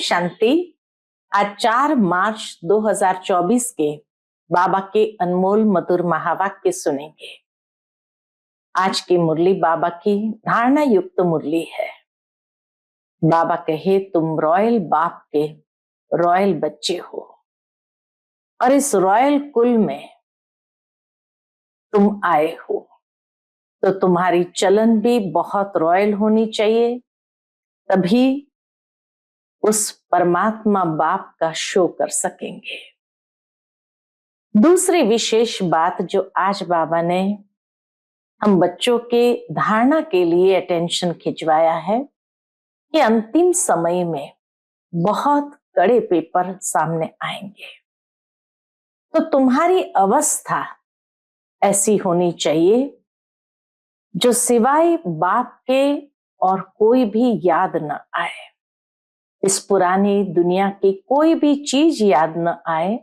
शांति। आज 4 मार्च 2024 के बाबा के अनमोल मधुर महावाक्य सुनेंगे। आज की मुरली बाबा की धारणा युक्त मुरली है। बाबा कहे, तुम रॉयल बाप के रॉयल बच्चे हो और इस रॉयल कुल में तुम आए हो, तो तुम्हारी चलन भी बहुत रॉयल होनी चाहिए, तभी उस परमात्मा बाप का शो कर सकेंगे। दूसरी विशेष बात जो आज बाबा ने हम बच्चों के धारणा के लिए अटेंशन खिंचवाया है कि अंतिम समय में बहुत कड़े पेपर सामने आएंगे, तो तुम्हारी अवस्था ऐसी होनी चाहिए जो सिवाय बाप के और कोई भी याद न आए। इस पुरानी दुनिया की कोई भी चीज याद न आए,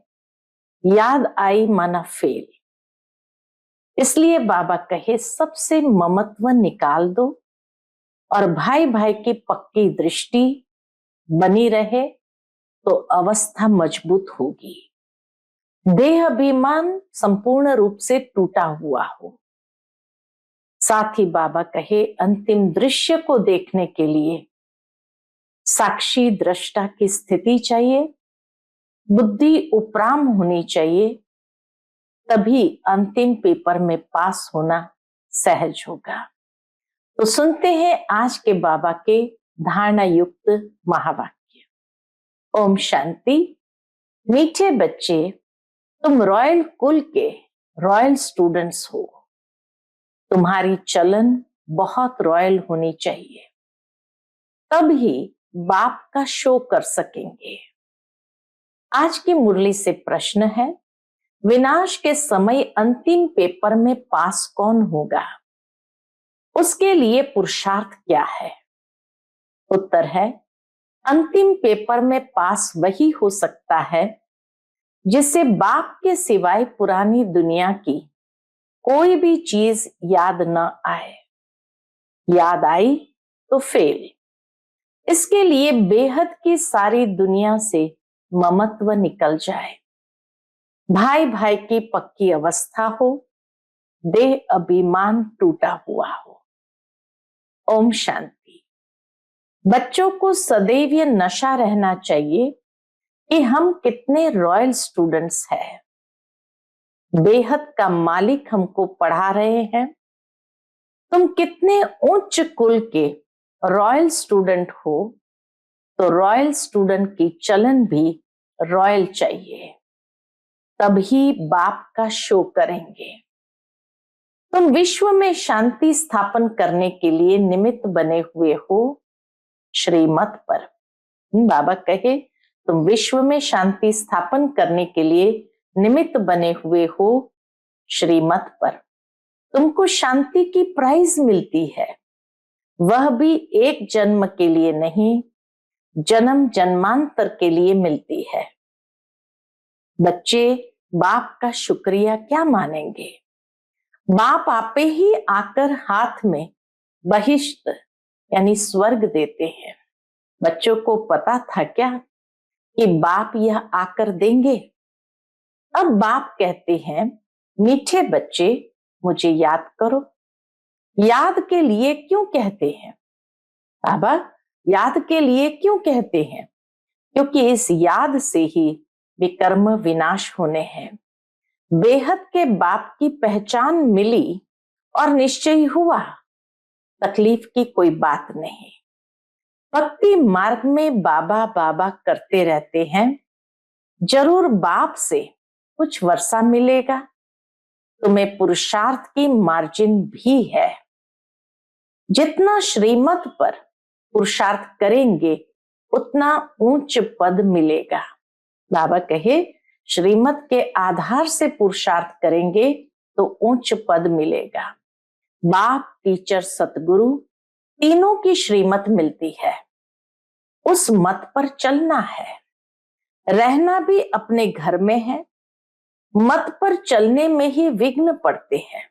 याद आई माना फेल। इसलिए बाबा कहे, सबसे ममत्व निकाल दो और भाई भाई की पक्की दृष्टि बनी रहे तो अवस्था मजबूत होगी। देह अभिमान संपूर्ण रूप से टूटा हुआ हो। साथ ही बाबा कहे, अंतिम दृश्य को देखने के लिए साक्षी दृष्टा की स्थिति चाहिए, बुद्धि उपराम होनी चाहिए, तभी अंतिम पेपर में पास होना सहज होगा। तो सुनते हैं आज के बाबा के धारणा युक्त महावाक्य। ओम शांति। मीठे बच्चे, तुम रॉयल कुल के रॉयल स्टूडेंट्स हो। तुम्हारी चलन बहुत रॉयल होनी चाहिए, तभी बाप का शो कर सकेंगे। आज की मुरली से प्रश्न है, विनाश के समय अंतिम पेपर में पास कौन होगा? उसके लिए पुरुषार्थ क्या है? उत्तर है, अंतिम पेपर में पास वही हो सकता है जिसे बाप के सिवाय पुरानी दुनिया की कोई भी चीज याद न आए। याद आई तो फेल। इसके लिए बेहद की सारी दुनिया से ममत्व निकल जाए, भाई भाई की पक्की अवस्था हो, देह अभिमान टूटा हुआ हो। ओम शांति। बच्चों को सदैव ये नशा रहना चाहिए कि हम कितने रॉयल स्टूडेंट्स हैं। बेहद का मालिक हमको पढ़ा रहे हैं, तुम कितने उच्च कुल के रॉयल स्टूडेंट हो, तो रॉयल स्टूडेंट की चलन भी रॉयल चाहिए, तभी बाप का शो करेंगे। तुम विश्व में शांति स्थापन करने के लिए निमित्त बने हुए हो श्रीमत पर। बाबा कहे, तुम विश्व में शांति स्थापन करने के लिए निमित्त बने हुए हो श्रीमत पर। तुमको शांति की प्राइज मिलती है, वह भी एक जन्म के लिए नहीं, जन्म जन्मांतर के लिए मिलती है। बच्चे बाप का शुक्रिया क्या मानेंगे? बाप आपे ही आकर हाथ में बहिष्ट यानी स्वर्ग देते हैं। बच्चों को पता था क्या कि बाप यह आकर देंगे? अब बाप कहते हैं, मीठे बच्चे मुझे याद करो। याद के लिए क्यों कहते हैं? बाबा याद के लिए क्यों कहते हैं? क्योंकि इस याद से ही विकर्म विनाश होने हैं। बेहद के बाप की पहचान मिली और निश्चय हुआ, तकलीफ की कोई बात नहीं। भक्ति मार्ग में बाबा बाबा करते रहते हैं, जरूर बाप से कुछ वर्षा मिलेगा। तुम्हें पुरुषार्थ की मार्जिन भी है। जितना श्रीमत पर पुरुषार्थ करेंगे उतना उच्च पद मिलेगा। बाबा कहे, श्रीमत के आधार से पुरुषार्थ करेंगे तो उच्च पद मिलेगा। बाप, टीचर, सतगुरु तीनों की श्रीमत मिलती है, उस मत पर चलना है। रहना भी अपने घर में है, मत पर चलने में ही विघ्न पड़ते हैं।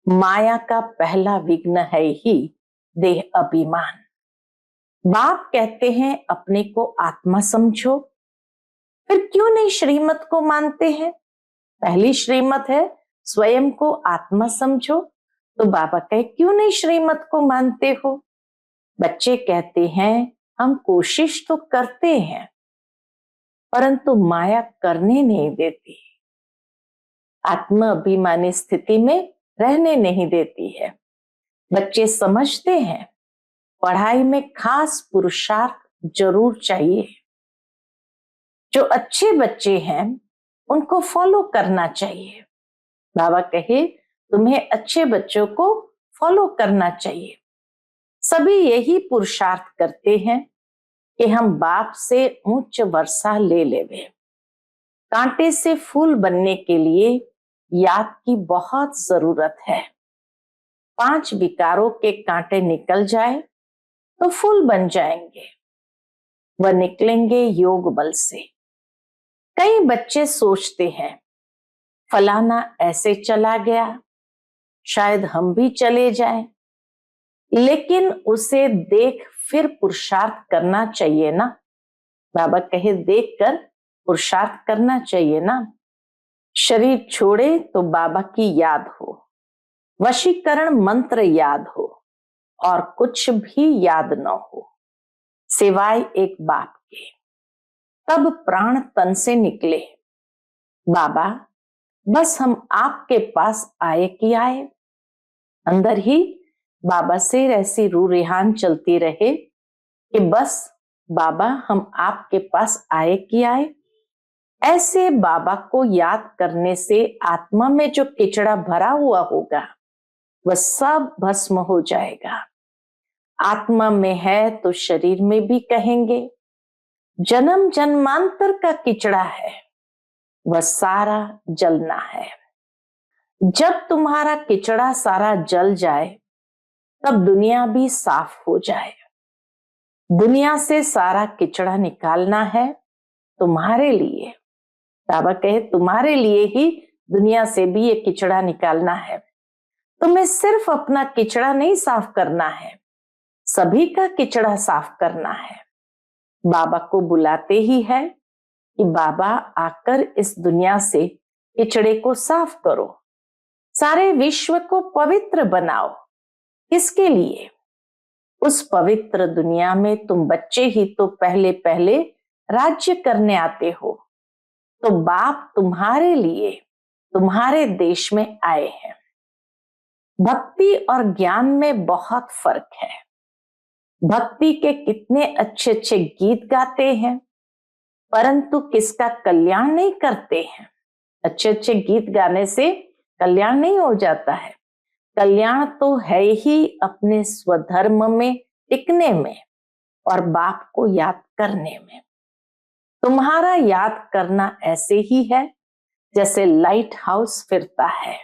माया का पहला विघ्न है ही देह अभिमान। बाप कहते हैं अपने को आत्मा समझो, फिर क्यों नहीं श्रीमत को मानते हैं? पहली श्रीमत है स्वयं को आत्मा समझो, तो बाबा कहे क्यों नहीं श्रीमत को मानते हो? बच्चे कहते हैं हम कोशिश तो करते हैं परंतु माया करने नहीं देती, आत्म अभिमानी स्थिति में रहने नहीं देती है। बच्चे समझते हैं पढ़ाई में खास पुरुषार्थ जरूर चाहिए। जो अच्छे बच्चे हैं उनको फॉलो करना चाहिए। बाबा कहे तुम्हें अच्छे बच्चों को फॉलो करना चाहिए। सभी यही पुरुषार्थ करते हैं कि हम बाप से उच्च वर्षा ले लेवे। कांटे से फूल बनने के लिए याद की बहुत जरूरत है। 5 विकारों के कांटे निकल जाए तो फूल बन जाएंगे, वह निकलेंगे योग बल से। कई बच्चे सोचते हैं फलाना ऐसे चला गया, शायद हम भी चले जाएं, लेकिन उसे देख फिर पुरुषार्थ करना चाहिए ना। बाबा कहे देखकर पुरुषार्थ करना चाहिए ना। शरीर छोड़े तो बाबा की याद हो, वशीकरण मंत्र याद हो और कुछ भी याद न हो सिवाय एक बाप के, तब प्राण तन से निकले। बाबा बस हम आपके पास आए कि आए। अंदर ही बाबा से ऐसी रू रिहान चलती रहे कि बस बाबा हम आपके पास आए कि आए। ऐसे बाबा को याद करने से आत्मा में जो किचड़ा भरा हुआ होगा वह सब भस्म हो जाएगा। आत्मा में है तो शरीर में भी कहेंगे। जन्म जन्मांतर का किचड़ा है, वह सारा जलना है। जब तुम्हारा किचड़ा सारा जल जाए तब दुनिया भी साफ हो जाए। दुनिया से सारा किचड़ा निकालना है तुम्हारे लिए। बाबा कहे तुम्हारे लिए ही दुनिया से भी ये किचड़ा निकालना है। तुम्हें सिर्फ अपना किचड़ा नहीं साफ करना है, सभी का किचड़ा साफ करना है। बाबा को बुलाते ही है कि बाबा आकर इस दुनिया से किचड़े को साफ करो, सारे विश्व को पवित्र बनाओ। किसके लिए? उस पवित्र दुनिया में तुम बच्चे ही तो पहले पहले राज्य करने आते हो, तो बाप तुम्हारे लिए तुम्हारे देश में आए हैं। भक्ति और ज्ञान में बहुत फर्क है। भक्ति के कितने अच्छे अच्छे गीत गाते हैं परंतु किसका कल्याण नहीं करते हैं। अच्छे अच्छे गीत गाने से कल्याण नहीं हो जाता है। कल्याण तो है ही अपने स्वधर्म में टिकने में और बाप को याद करने में। तुम्हारा याद करना ऐसे ही है जैसे लाइट हाउस फिरता है।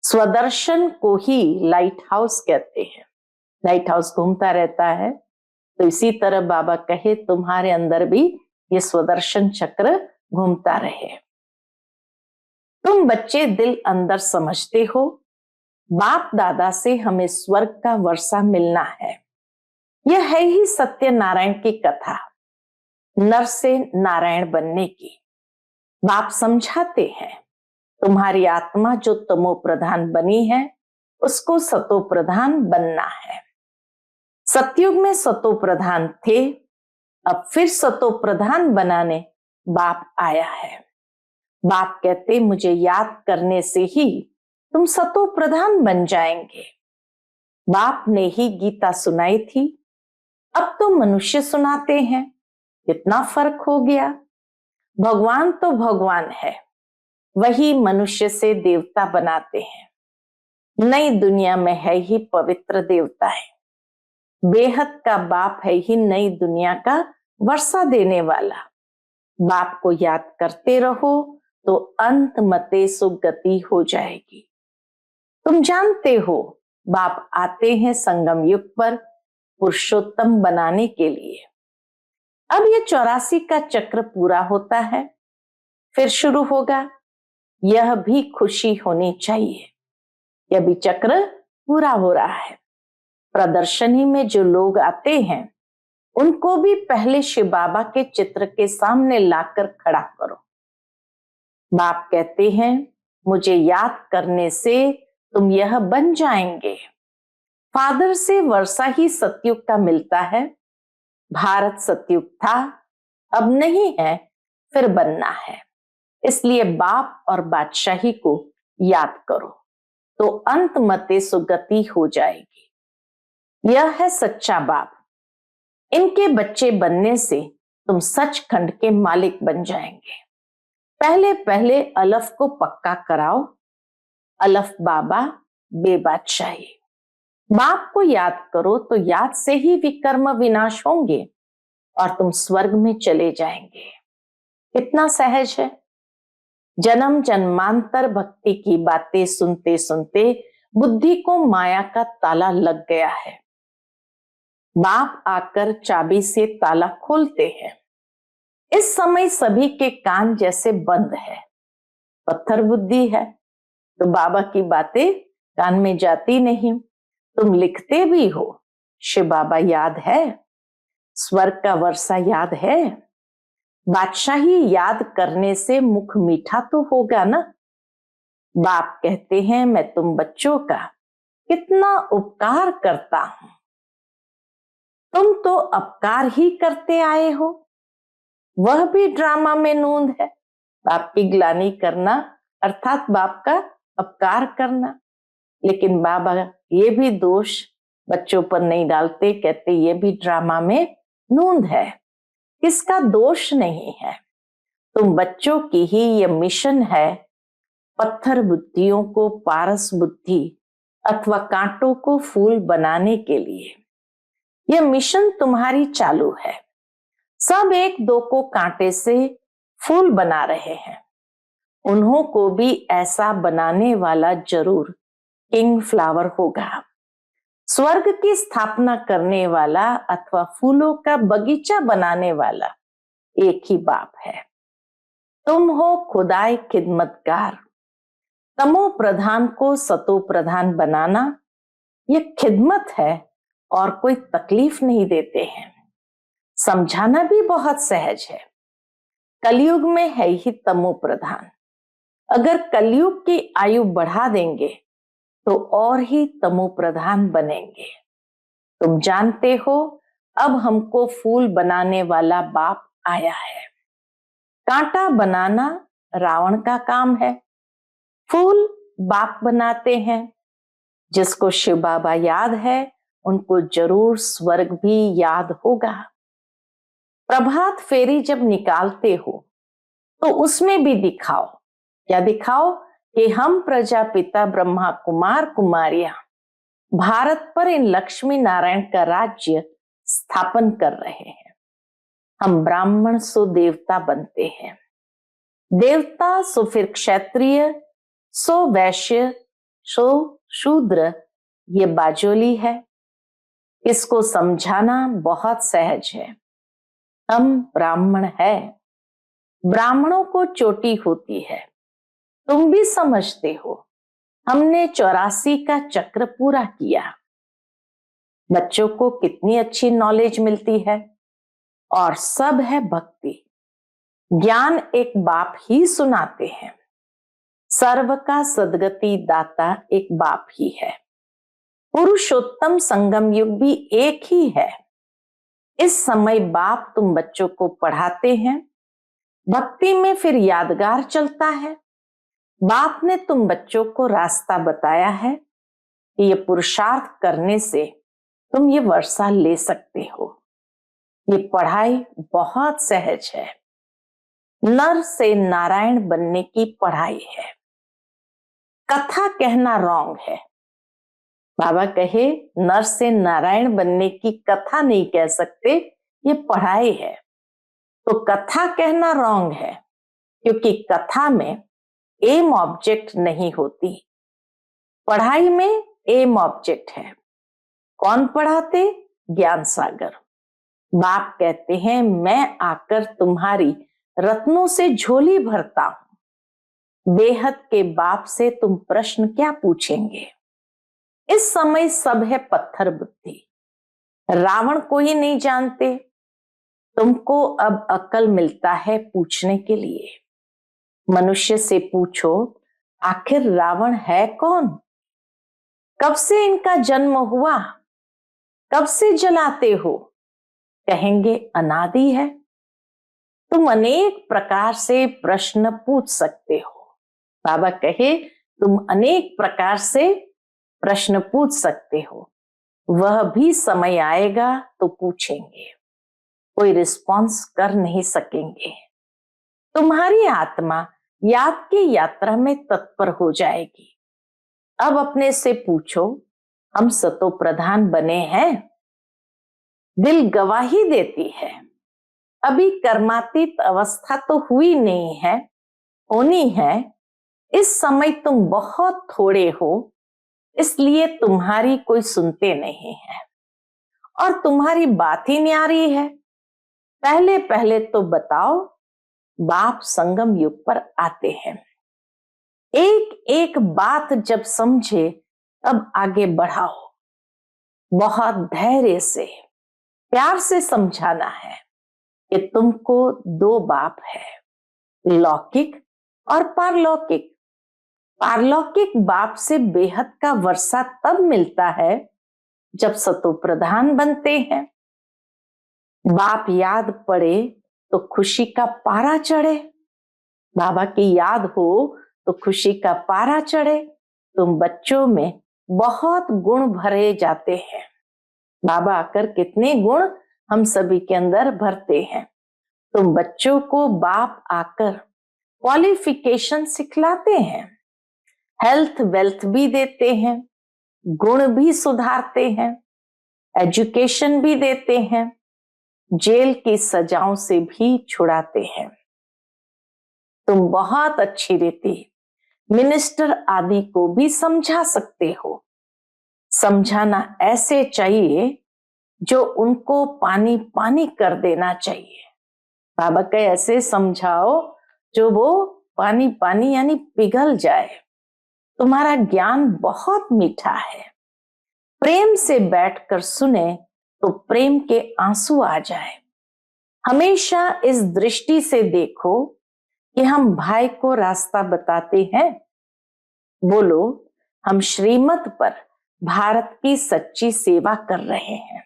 स्वदर्शन को ही लाइट हाउस कहते हैं। लाइट हाउस घूमता रहता है, तो इसी तरह बाबा कहे तुम्हारे अंदर भी ये स्वदर्शन चक्र घूमता रहे। तुम बच्चे दिल अंदर समझते हो बाप दादा से हमें स्वर्ग का वर्षा मिलना है। यह है ही सत्यनारायण की कथा, नर से नारायण बनने की। बाप समझाते हैं तुम्हारी आत्मा जो तमो प्रधान बनी है उसको सतो प्रधान बनना है। सतयुग में सतो प्रधान थे, अब फिर सतो प्रधान बनाने बाप आया है। बाप कहते मुझे याद करने से ही तुम सतो प्रधान बन जाएंगे। बाप ने ही गीता सुनाई थी, अब तो मनुष्य सुनाते हैं। कितना फर्क हो गया। भगवान तो भगवान है, वही मनुष्य से देवता बनाते हैं। नई दुनिया में है ही पवित्र देवता है। बेहद का बाप है ही नई दुनिया का वर्षा देने वाला। बाप को याद करते रहो तो अंत मते सुगति हो जाएगी। तुम जानते हो बाप आते हैं संगम युग पर पुरुषोत्तम बनाने के लिए। अब ये 84 का चक्र पूरा होता है, फिर शुरू होगा। यह भी खुशी होनी चाहिए, यह भी चक्र पूरा हो रहा है। प्रदर्शनी में जो लोग आते हैं उनको भी पहले शिव बाबा के चित्र के सामने लाकर खड़ा करो। बाप कहते हैं, मुझे याद करने से तुम यह बन जाएंगे। फादर से वर्षा ही सतयुग का मिलता है। भारत सतयुग था, अब नहीं है, फिर बनना है। इसलिए बाप और बादशाही को याद करो तो अंत मते सुगति हो जाएगी। यह है सच्चा बाप। इनके बच्चे बनने से तुम सचखंड के मालिक बन जाएंगे। पहले पहले अलफ को पक्का कराओ। अलफ बाबा, बे बादशाही। बाप को याद करो तो याद से ही विकर्म विनाश होंगे और तुम स्वर्ग में चले जाएंगे। कितना सहज है। जन्म जन्मांतर भक्ति की बातें सुनते सुनते बुद्धि को माया का ताला लग गया है। बाप आकर चाबी से ताला खोलते हैं। इस समय सभी के कान जैसे बंद है। पत्थर बुद्धि है तो बाबा की बातें कान में जाती नहीं। तुम लिखते भी हो, शिव बाबा याद है, स्वर्ग का वर्षा याद है। बादशाही याद करने से मुख मीठा तो होगा ना। बाप कहते हैं, मैं तुम बच्चों का कितना उपकार करता हूं। तुम तो अपकार ही करते आए हो। वह भी ड्रामा में नूंद है। बाप की ग्लानि करना अर्थात बाप का अपकार करना। लेकिन बाबा ये भी दोष बच्चों पर नहीं डालते, कहते ये भी ड्रामा में नूंद है। इसका दोष नहीं है, तुम बच्चों की ही ये मिशन है। पत्थर बुद्धियों को पारस बुद्धि अथवा कांटों को फूल बनाने के लिए यह मिशन तुम्हारी चालू है। सब एक दो को कांटे से फूल बना रहे हैं। उन्हों को भी ऐसा बनाने वाला जरूर किंग फ्लावर होगा। स्वर्ग की स्थापना करने वाला अथवा फूलों का बगीचा बनाने वाला एक ही बाप है। तुम हो खुदाई खिदमतगार। तमो प्रधान को सतो प्रधान बनाना ये खिदमत है और कोई तकलीफ नहीं देते हैं। समझाना भी बहुत सहज है। कलयुग में है ही तमो प्रधान। अगर कलयुग की आयु बढ़ा देंगे तो और ही तमो प्रधान बनेंगे। तुम जानते हो, अब हमको फूल बनाने वाला बाप आया है। कांटा बनाना रावण का काम है, फूल बाप बनाते हैं। जिसको शिव बाबा याद है उनको जरूर स्वर्ग भी याद होगा। प्रभात फेरी जब निकालते हो तो उसमें भी दिखाओ। क्या दिखाओ? कि हम प्रजापिता ब्रह्मा कुमार कुमारियां भारत पर इन लक्ष्मी नारायण का राज्य स्थापन कर रहे हैं। हम ब्राह्मण सो देवता बनते हैं, देवता सो फिर क्षत्रिय, सो वैश्य, सो शूद्र। ये बाजोली है। इसको समझाना बहुत सहज है। हम ब्राह्मण है, ब्राह्मणों को चोटी होती है। तुम भी समझते हो। हमने 84 का चक्र पूरा किया। बच्चों को कितनी अच्छी नॉलेज मिलती है और सब है भक्ति। ज्ञान एक बाप ही सुनाते हैं। सर्व का सदगति दाता एक बाप ही है। पुरुषोत्तम संगम युग भी एक ही है। इस समय बाप तुम बच्चों को पढ़ाते हैं। भक्ति में फिर यादगार चलता है। बाप ने तुम बच्चों को रास्ता बताया है कि ये पुरुषार्थ करने से तुम ये वर्षा ले सकते हो। ये पढ़ाई बहुत सहज है। नर से नारायण बनने की पढ़ाई है। कथा कहना रॉन्ग है। बाबा कहे नर से नारायण बनने की कथा नहीं कह सकते, ये पढ़ाई है। तो कथा कहना रॉन्ग है क्योंकि कथा में एम ऑब्जेक्ट नहीं होती। पढ़ाई में एम ऑब्जेक्ट है। कौन पढ़ाते? ज्ञान सागर। बाप कहते हैं, मैं आकर तुम्हारी रत्नों से झोली भरता हूं। बेहद के बाप से तुम प्रश्न क्या पूछेंगे? इस समय सब है पत्थर बुद्धि। रावण को ही नहीं जानते, तुमको अब अक्ल मिलता है पूछने के लिए। मनुष्य से पूछो, आखिर रावण है कौन? कब से इनका जन्म हुआ? कब से जलाते हो? कहेंगे अनादि है। तुम अनेक प्रकार से प्रश्न पूछ सकते हो। बाबा कहे तुम अनेक प्रकार से प्रश्न पूछ सकते हो, वह भी समय आएगा तो पूछेंगे, कोई रिस्पॉन्स कर नहीं सकेंगे। तुम्हारी आत्मा याद की यात्रा में तत्पर हो जाएगी। अब अपने से पूछो, हम सतो प्रधान बने हैं? दिल गवाही देती है, अभी कर्मातीत अवस्था तो हुई नहीं है, होनी है। इस समय तुम बहुत थोड़े हो, इसलिए तुम्हारी कोई सुनते नहीं है और तुम्हारी बात ही न्यारी है। पहले पहले तो बताओ, बाप संगम युग पर आते हैं। एक एक बात जब समझे अब आगे बढ़ाओ। बहुत धैर्य से प्यार से समझाना है कि तुमको दो बाप है, लौकिक और पारलौकिक। पारलौकिक बाप से बेहद का वर्षा तब मिलता है जब सतो प्रधान बनते हैं। बाप याद पड़े तो खुशी का पारा चढ़े, बाबा की याद हो तो खुशी का पारा चढ़े। तुम बच्चों में बहुत गुण भरे जाते हैं। बाबा आकर कितने गुण हम सभी के अंदर भरते हैं। तुम बच्चों को बाप आकर क्वालिफिकेशन सिखलाते हैं, हेल्थ वेल्थ भी देते हैं, गुण भी सुधारते हैं, एजुकेशन भी देते हैं, जेल की सजाओं से भी छुड़ाते हैं। तुम बहुत अच्छी रीति मिनिस्टर आदि को भी समझा सकते हो। समझाना ऐसे चाहिए जो उनको पानी पानी कर देना चाहिए। बाबा के ऐसे समझाओ जो वो पानी पानी यानी पिघल जाए। तुम्हारा ज्ञान बहुत मीठा है, प्रेम से बैठकर सुने तो प्रेम के आंसू आ जाए। हमेशा इस दृष्टि से देखो कि हम भाई को रास्ता बताते हैं। बोलो, हम श्रीमत पर भारत की सच्ची सेवा कर रहे हैं,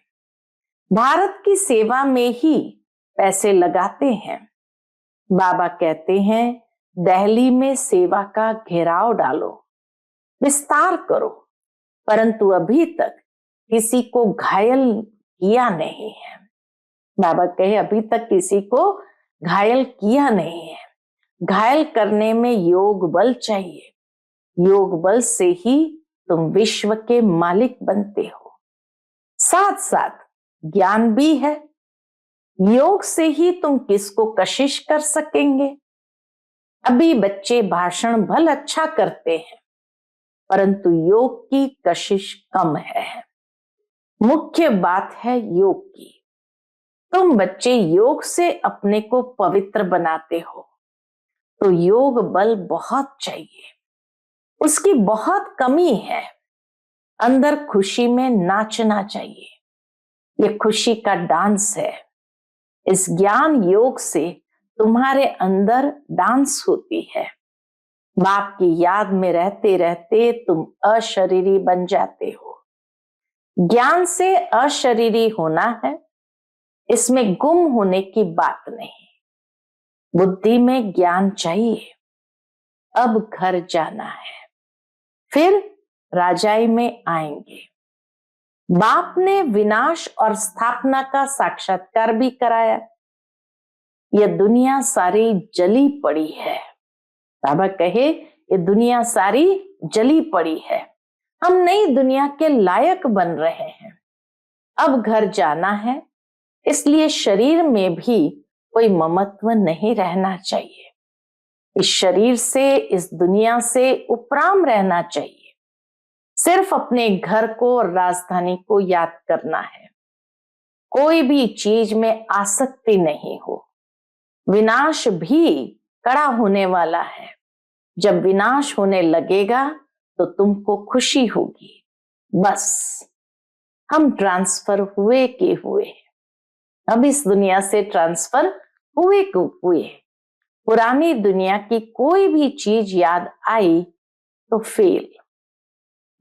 भारत की सेवा में ही पैसे लगाते हैं। बाबा कहते हैं दिल्ली में सेवा का घेराव डालो, विस्तार करो, परंतु अभी तक किसी को घायल किया नहीं है। बाबा कहे अभी तक किसी को घायल किया नहीं है। घायल करने में योग बल चाहिए, योग बल से ही तुम विश्व के मालिक बनते हो। साथ साथ ज्ञान भी है, योग से ही तुम किसको कशिश कर सकेंगे। अभी बच्चे भाषण भल अच्छा करते हैं, परंतु योग की कशिश कम है। मुख्य बात है योग की। तुम बच्चे योग से अपने को पवित्र बनाते हो, तो योग बल बहुत चाहिए, उसकी बहुत कमी है। अंदर खुशी में नाचना चाहिए, ये खुशी का डांस है। इस ज्ञान योग से तुम्हारे अंदर डांस होती है। बाप की याद में रहते रहते तुम अशरीरी बन जाते हो। ज्ञान से अशरीरी होना है, इसमें गुम होने की बात नहीं। बुद्धि में ज्ञान चाहिए। अब घर जाना है, फिर राजाई में आएंगे। बाप ने विनाश और स्थापना का साक्षात्कार भी कराया। यह दुनिया सारी जली पड़ी है। बाबा कहे ये दुनिया सारी जली पड़ी है, हम नई दुनिया के लायक बन रहे हैं। अब घर जाना है, इसलिए शरीर में भी कोई ममत्व नहीं रहना चाहिए। इस शरीर से, इस दुनिया से उपराम रहना चाहिए। सिर्फ अपने घर को और राजधानी को याद करना है। कोई भी चीज में आसक्ति नहीं हो। विनाश भी कड़ा होने वाला है। जब विनाश होने लगेगा तो तुमको खुशी होगी। बस हम ट्रांसफर हुए के हुए, अब इस दुनिया से ट्रांसफर हुए को हुए। पुरानी दुनिया की कोई भी चीज याद आई तो फेल।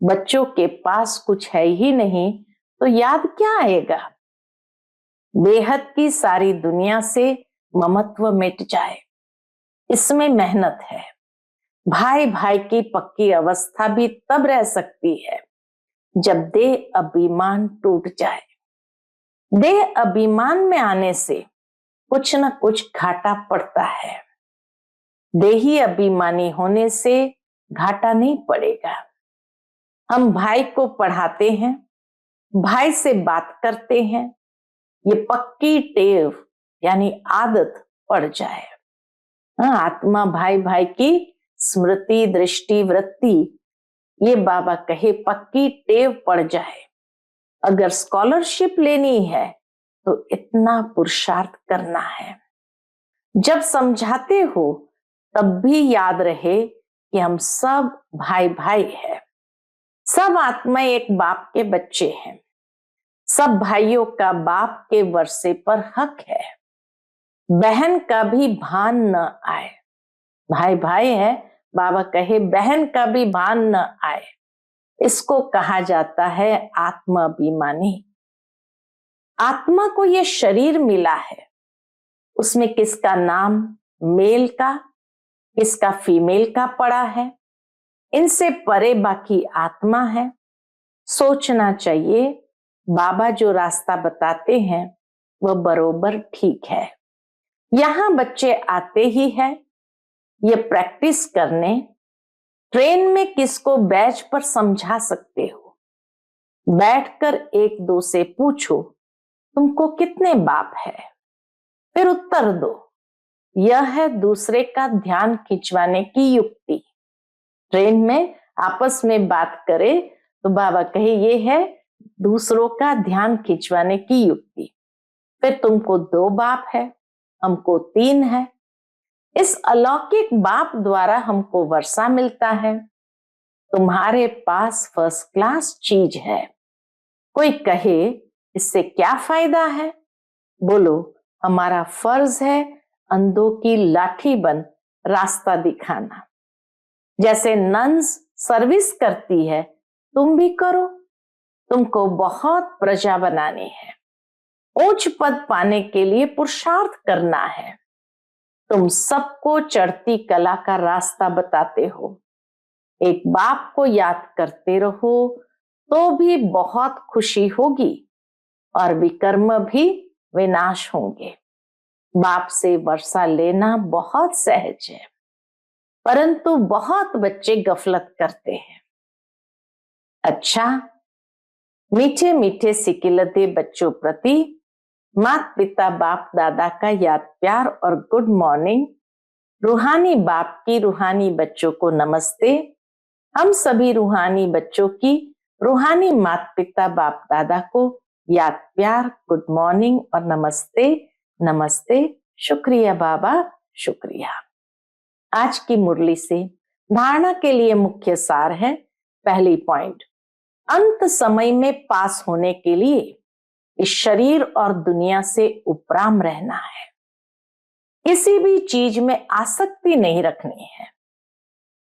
बच्चों के पास कुछ है ही नहीं तो याद क्या आएगा। बेहद की सारी दुनिया से ममत्व मिट जाए, इसमें मेहनत है। भाई भाई की पक्की अवस्था भी तब रह सकती है जब देह अभिमान टूट जाए। देह अभिमान में आने से कुछ न कुछ घाटा पड़ता है। देही अभिमानी होने से घाटा नहीं पड़ेगा। हम भाई को पढ़ाते हैं, भाई से बात करते हैं, ये पक्की टेव यानी आदत पड़ जाए। आत्मा भाई भाई की स्मृति दृष्टि वृत्ति, ये बाबा कहे पक्की टेव पड़ जाए। अगर स्कॉलरशिप लेनी है तो इतना पुरुषार्थ करना है। जब समझाते हो तब भी याद रहे कि हम सब भाई भाई हैं। सब आत्मा एक बाप के बच्चे हैं। सब भाइयों का बाप के वर्षे पर हक है। बहन का भी भान न आए। भाई भाई है, बाबा कहे बहन का भी भान न आए, इसको कहा जाता है आत्माभिमानी। आत्मा को ये शरीर मिला है, उसमें किसका नाम मेल का, किसका फीमेल का पड़ा है, इनसे परे बाकी आत्मा है। सोचना चाहिए बाबा जो रास्ता बताते हैं वह बरोबर ठीक है। यहां बच्चे आते ही है ये प्रैक्टिस करने। ट्रेन में किसको बैच पर समझा सकते हो, बैठकर एक दो से पूछो तुमको कितने बाप है, फिर उत्तर दो। यह है दूसरे का ध्यान खिंचवाने की युक्ति। ट्रेन में आपस में बात करे तो बाबा कहे ये है दूसरों का ध्यान खिंचवाने की युक्ति। फिर तुमको 2 बाप है, हमको 3 है। इस अलौकिक बाप द्वारा हमको वर्षा मिलता है। तुम्हारे पास फर्स्ट क्लास चीज है। कोई कहे इससे क्या फायदा है, बोलो हमारा फर्ज है अंधों की लाठी बन रास्ता दिखाना। जैसे नन्स सर्विस करती है तुम भी करो। तुमको बहुत प्रजा बनानी है, उच्च पद पाने के लिए पुरुषार्थ करना है। तुम सबको चढ़ती कला का रास्ता बताते हो। एक बाप को याद करते रहो तो भी बहुत खुशी होगी और विकर्म भी विनाश होंगे। बाप से वर्षा लेना बहुत सहज है, परंतु बहुत बच्चे गफलत करते हैं। अच्छा, मीठे मीठे सिकिलते बच्चों प्रति माता पिता बाप दादा का याद प्यार और गुड मॉर्निंग। रूहानी बाप की रूहानी बच्चों को नमस्ते। हम सभी रूहानी बच्चों की रूहानी माता पिता बाप दादा को याद प्यार गुड मॉर्निंग और नमस्ते नमस्ते। शुक्रिया बाबा, शुक्रिया। आज की मुरली से धारणा के लिए मुख्य सार है। पहली पॉइंट, अंत समय में पास होने के लिए इस शरीर और दुनिया से उपराम रहना है। किसी भी चीज में आसक्ति नहीं रखनी है।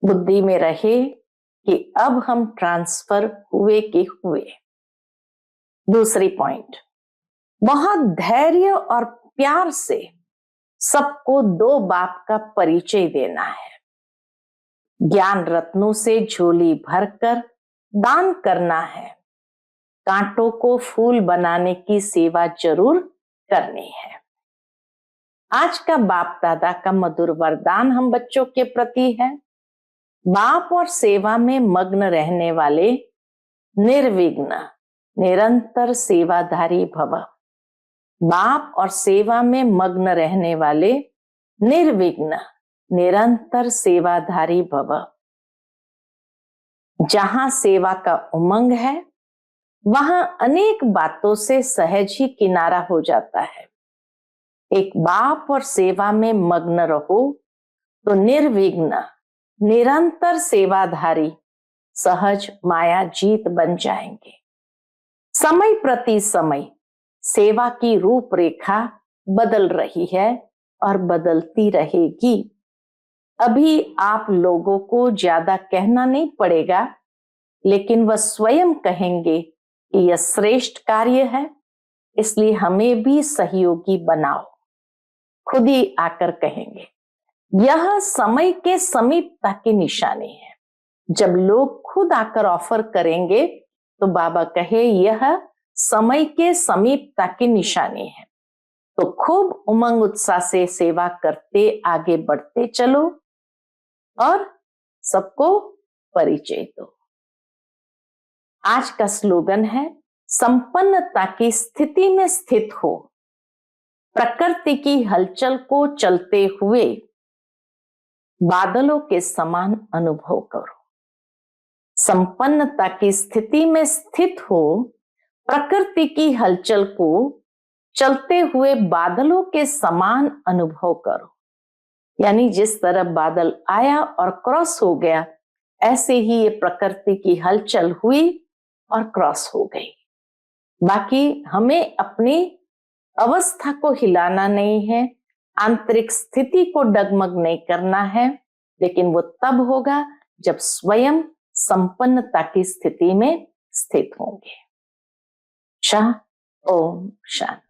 बुद्धि में रहे कि अब हम ट्रांसफर हुए के हुए। दूसरी पॉइंट, बहुत धैर्य और प्यार से सबको 2 बाप का परिचय देना है। ज्ञान रत्नों से झोली भरकर दान करना है। कांटों को फूल बनाने की सेवा जरूर करनी है। आज का बाप दादा का मधुर वरदान हम बच्चों के प्रति है। बाप और सेवा में मग्न रहने वाले निर्विघ्न निरंतर सेवाधारी भव। बाप और सेवा में मग्न रहने वाले निर्विघ्न निरंतर सेवाधारी भव। जहां सेवा का उमंग है वहां अनेक बातों से सहज ही किनारा हो जाता है। एक बाप और सेवा में मग्न रहो तो निर्विघ्न निरंतर सेवाधारी सहज माया जीत बन जाएंगे। समय प्रति समय सेवा की रूपरेखा बदल रही है और बदलती रहेगी। अभी आप लोगों को ज्यादा कहना नहीं पड़ेगा, लेकिन वह स्वयं कहेंगे कि यह श्रेष्ठ कार्य है, इसलिए हमें भी सहयोगी बनाओ। खुद ही आकर कहेंगे। यह समय के समीपता की निशानी है। जब लोग खुद आकर ऑफर करेंगे तो बाबा कहे यह समय के समीपता की निशानी है। तो खूब उमंग उत्साह से सेवा करते आगे बढ़ते चलो और सबको परिचय दो। आज का स्लोगन है, संपन्नता की स्थिति में स्थित हो, प्रकृति की हलचल को चलते हुए बादलों के समान अनुभव करो। संपन्नता की स्थिति में स्थित हो, प्रकृति की हलचल को चलते हुए बादलों के समान अनुभव करो। यानी जिस तरह बादल आया और क्रॉस हो गया, ऐसे ही ये प्रकृति की हलचल हुई और क्रॉस हो गई। बाकी हमें अपनी अवस्था को हिलाना नहीं है, आंतरिक स्थिति को डगमग नहीं करना है, लेकिन वो तब होगा जब स्वयं संपन्नता की स्थिति में स्थित होंगे। शाह ओम शांति।